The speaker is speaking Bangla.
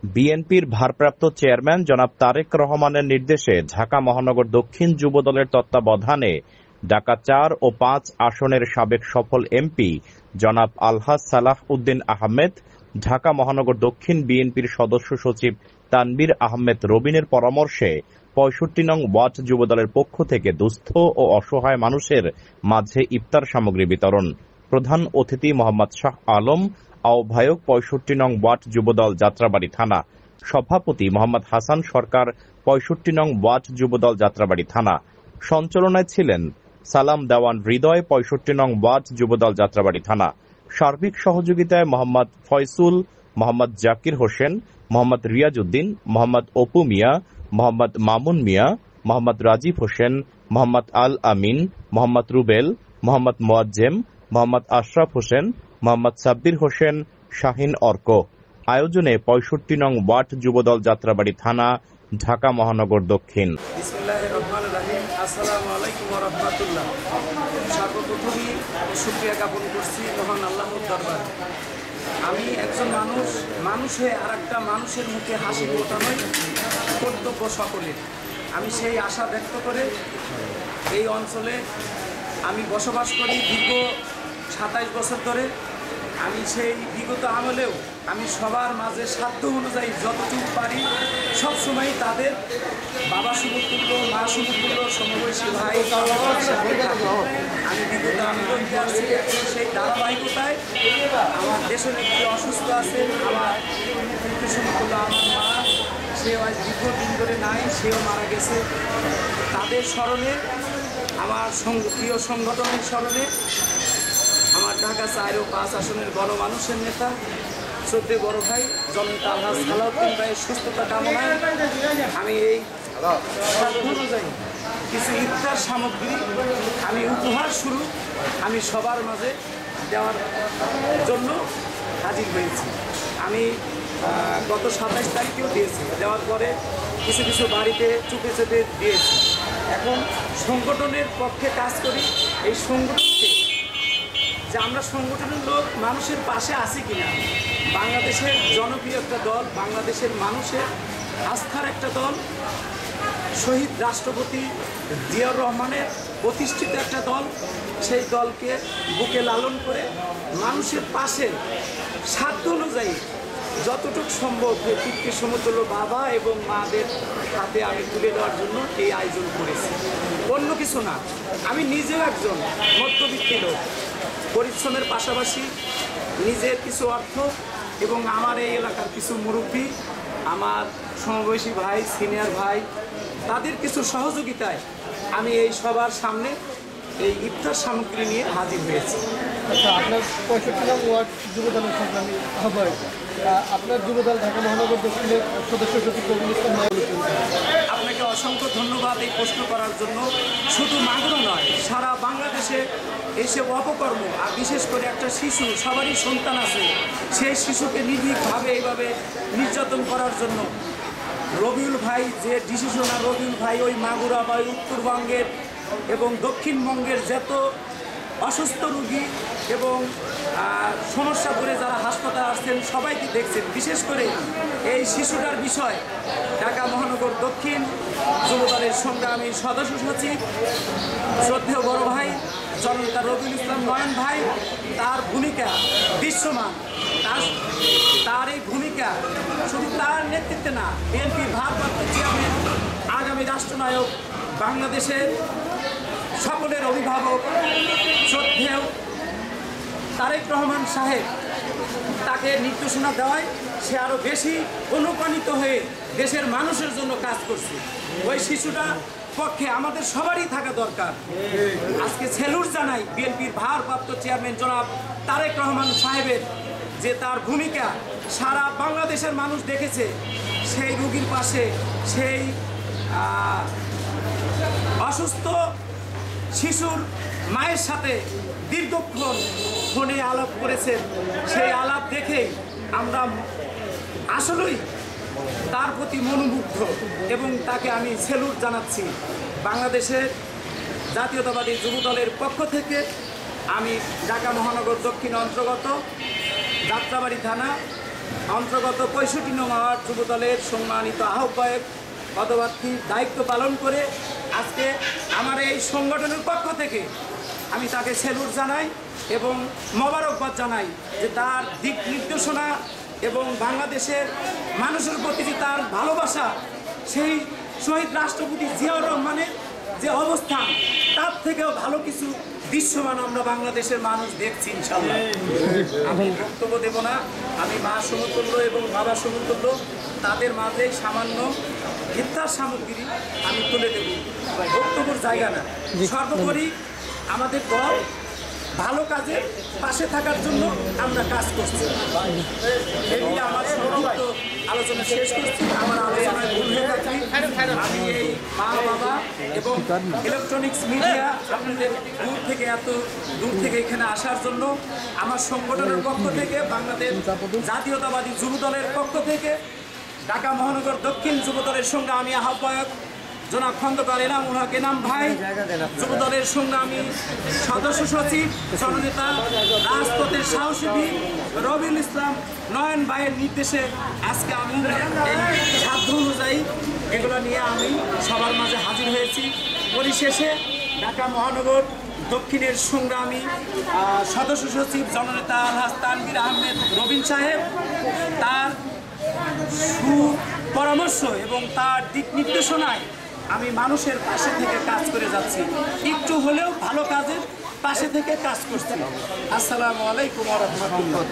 বিএনপির ভারপ্রাপ্ত চেয়ারম্যান জনাব তারেক রহমানের নির্দেশে ঢাকা মহানগর দক্ষিণ যুবদলের তত্ত্বাবধানে ঢাকা ৪ ও ৫ আসনের সাবেক সফল এমপি জনাব আলহাজ সালাহ উদ্দিন আহমেদ, ঢাকা মহানগর দক্ষিণ বিএনপির সদস্য সচিব তানবীর আহমেদ রবিনের পরামর্শে ৬৫ নং ওয়ার্ড যুবদলের পক্ষ থেকে দুস্থ ও অসহায় মানুষের মাঝে ইফতার সামগ্রী বিতরণ। প্রধান অতিথি মোহাম্মদ শাহ আলম, আহ্বায়ক ৬৫ নং ওয়ার্ড যুবদল যাত্রাবাড়ি থানা, সভাপতি মোহাম্মদ হাসান সরকার ৬৫ নং ওয়ার্ড যুবদল যাত্রাবাড়ি থানা। সঞ্চালনায় ছিলেন সালাম দেওয়ান হৃদয় ৬৫ নং ওয়ার্ড যুবদল যাত্রাবাড়ি থানা। সার্বিক সহযোগিতায় মোহাম্মদ ফয়সুল, মোহাম্মদ জাকির হোসেন, মোহাম্মদ রিয়াজউদ্দিন, মোহাম্মদ অপু মিয়া, মোহাম্মদ মামুন মিয়া, মোহাম্মদ রাজীব হোসেন, মোহাম্মদ আল আমিন, মোহাম্মদ রুবেল, মোহাম্মদ মোয়াজ্জেম, মোহাম্মদ আশরাফ হোসেন, মোহাম্মদ সাব্বির হোসেন, শাহিন অর্ক। আয়োজনে ৬৫ নং ওয়ার্ড যুবদল যাত্রাবাড়ি থানা, ঢাকা মহানগর দক্ষিণ। সর্বপ্রথমই শুকরিয়া জ্ঞাপন করছি মহান আল্লাহর দরবারে। আমি একজন মানুষ হয়ে আর একটা মানুষের মুখে হাসি ফোটানোই কর্তব্য সকলের। আমি সেই আশা ব্যক্ত করে এই অঞ্চলে আমি বসবাস করি দীর্ঘ ২৭ বছর ধরে। আমি সেই বিগত আমলেও আমি সবার মাঝে সাধ্য অনুযায়ী যতটুকু পারি সবসময় তাদের বাবা সমতুল্য, মা সমতুল্য, সমবয়সী ভাই আমি বিগত আমলেও করছি। সেই ধারাবাহিকতায় আমার দেশের একটি অসুস্থ আছেন, আমার পিতৃ সমতুল্য আমার মা, সেও আজ দীর্ঘদিন ধরে নাই, সেও মারা গেছে। তাদের স্মরণে, আমার প্রিয় সংগঠনের স্মরণে আমার ঢাকা ৪ ও ৫ আসনের গণমানুষের নেতা শ্রদ্ধেয় বড় ভাই জননেতা আলহাজ সালাউদ্দিন ভাইয়ের সুস্থতা কামনায় আমি এই সাধ্য অনুযায়ী কিছু ইফতার সামগ্রী আমি উপহার স্বরূপ আমি সবার মাঝে দেওয়ার জন্য হাজির হয়েছি। আমি গত ২৭ তারিখেও দিয়েছি, দেওয়ার পরে কিছু বাড়িতে চুপে চুপে দিয়েছি। এখন সংগঠনের পক্ষে কাজ করি। এই সংগঠনকে যে আমরা সংগঠনের লোক মানুষের পাশে আছি কিনা, বাংলাদেশের জনপ্রিয় একটা দল, বাংলাদেশের মানুষের আস্থার একটা দল, শহীদ রাষ্ট্রপতি জিয়াউর রহমানের প্রতিষ্ঠিত একটা দল, সেই দলকে বুকে লালন করে মানুষের পাশে সাধ্য অনুযায়ী যতটুকু সম্ভব পিতৃ সমতুল্য বাবা এবং মাদের হাতে আমি তুলে দেওয়ার জন্য এই আয়োজন করেছি। অন্য কিছু না, আমি নিজেও একজন মধ্যবিত্ত লোক, পরিশ্রমের পাশাপাশি নিজের কিছু অর্থ এবং আমার এই এলাকার কিছু মুরব্বী, আমার সমবয়সী ভাই, সিনিয়র ভাই, তাদের কিছু সহযোগিতায় আমি এই সবার সামনে এই ইফতার সামগ্রী নিয়ে হাজির হয়েছি। আচ্ছা, আপনার ৬৫ নং ওয়ার্ড যুবদলের সংগ্রামী আহ্বায়ক, আপনার যুবদল ঢাকা মহানগর দক্ষিণের সদস্য সচিব আপনাকে অসংখ্য ধন্যবাদ এই প্রশ্ন করার জন্য। শুধু মাগুরা নয়, সারা বাংলাদেশে এইসব অপকর্ম, আর বিশেষ করে একটা শিশু, সবারই সন্তান আছে, সেই শিশুকে নির্ভীকভাবে এইভাবে নির্যাতন করার জন্য রবিউল ভাই যে ডিসিশন, আর রবিউল ভাই ওই মাগুরা বা উত্তরবঙ্গের এবং দক্ষিণবঙ্গের যত অসুস্থ রোগী এবং সমস্যা করে যারা হাসপাতালে আসছেন সবাইকে দেখছেন। বিশেষ করে এই শিশুটার বিষয় ঢাকা মহানগর দক্ষিণ যুবদলের সংগ্রামী সদস্য সচিব শ্রদ্ধেয় বড় ভাই জননেতা রবিউল ইসলাম নয়ন ভাই, তার ভূমিকা দৃশ্যমান। তার এই ভূমিকা শুধু তার নেতৃত্বে না, বিএনপির ভারপ্রাপ্ত চেয়ারম্যান, আগামী রাষ্ট্রনায়ক, বাংলাদেশের সকলের অভিভাবক শ্রদ্ধেয় তারেক রহমান সাহেব তাকে নির্দেশনা দেওয়ায় সে আরও বেশি অনুপ্রাণিত হয়ে দেশের মানুষের জন্য কাজ করছে। ওই শিশুটা পক্ষে আমাদের সবারই থাকা দরকার। আজকে সেলুট জানাই বিএনপির ভারপ্রাপ্ত চেয়ারম্যান জনাব তারেক রহমান সাহেবের, যে তার ভূমিকা সারা বাংলাদেশের মানুষ দেখেছে। সেই রোগীর পাশে, সেই অসুস্থ শিশুর মায়ের সাথে দীর্ঘক্ষণ ফোনে আলাপ করেছেন। সেই আলাপ দেখে আমরা আসলেই তার প্রতি মনোমুগ্ধ এবং তাকে আমি সেলুট জানাচ্ছি। বাংলাদেশের জাতীয়তাবাদী যুবদলের পক্ষ থেকে আমি ঢাকা মহানগর দক্ষিণ অন্তর্গত যাত্রাবাড়ি থানা অন্তর্গত 65 নং ওয়ার্ড যুবদলের সম্মানিত আহ্বায়ক পদপ্রার্থীর দায়িত্ব পালন করে আজকে আমার এই সংগঠনের পক্ষ থেকে আমি তাকে স্যালুট জানাই এবং মোবারকবাদ জানাই যে তার দিক নির্দেশনা এবং বাংলাদেশের মানুষের প্রতি যে তার ভালোবাসা, সেই শহীদ রাষ্ট্রপতি জিয়াউর রহমানের যে অবস্থান, তার থেকেও ভালো কিছু দৃশ্যমান আমরা বাংলাদেশের মানুষ দেখছি ইনশাআল্লাহ। আমি বক্তব্য দেব না, আমি মা সমতুল্য এবং বাবা সমতুল্য, তাদের মাঝে সামান্য ভিত্তার সামগ্রী আমি তুলে দেব, বক্তব্যের জায়গা না। সর্বোপরি আমাদের দল ভালো কাজে পাশে থাকার জন্য আমরা কাজ করছি। এগুলি আমার সংক্ষিপ্ত আলোচনা শেষ করছি। আমার আলোচনায় ভুল হয়ে থাকি আমি এই মা বাবা এবং ইলেকট্রনিক্স মিডিয়া আপনাদের এত দূর থেকে এখানে আসার জন্য আমার সংগঠনের পক্ষ থেকে, বাংলাদেশ জাতীয়তাবাদী যুবদলের পক্ষ থেকে, ঢাকা মহানগর দক্ষিণ যুবদলের সঙ্গে আমি আহ্বায়ক জনাব খন্দকার এনামুল হক এনাম ভাই, যুবদলের সঙ্গে আমি সদস্য সচিব জননেতা রাজপথের সাহসী বীর রবিউল ইসলাম নয়ন ভাইয়ের নির্দেশে আজকে আমি এই সাধ্য অনুযায়ী এগুলো নিয়ে আমি সবার মাঝে হাজির হয়েছি। পরিশেষে ঢাকা মহানগর দক্ষিণের সংগ্রামী সদস্য সচিব জননেতা আলহাজ তানভীর আহমেদ রবিন সাহেব, তার সুপরামর্শ এবং তার দিক নির্দেশনায় আমি মানুষের পাশে থেকে কাজ করে যাচ্ছি, একটু হলেও ভালো কাজের পাশে থেকে কাজ করছি। আসসালামু আলাইকুম ওয়া রাহমাতুল্লাহ।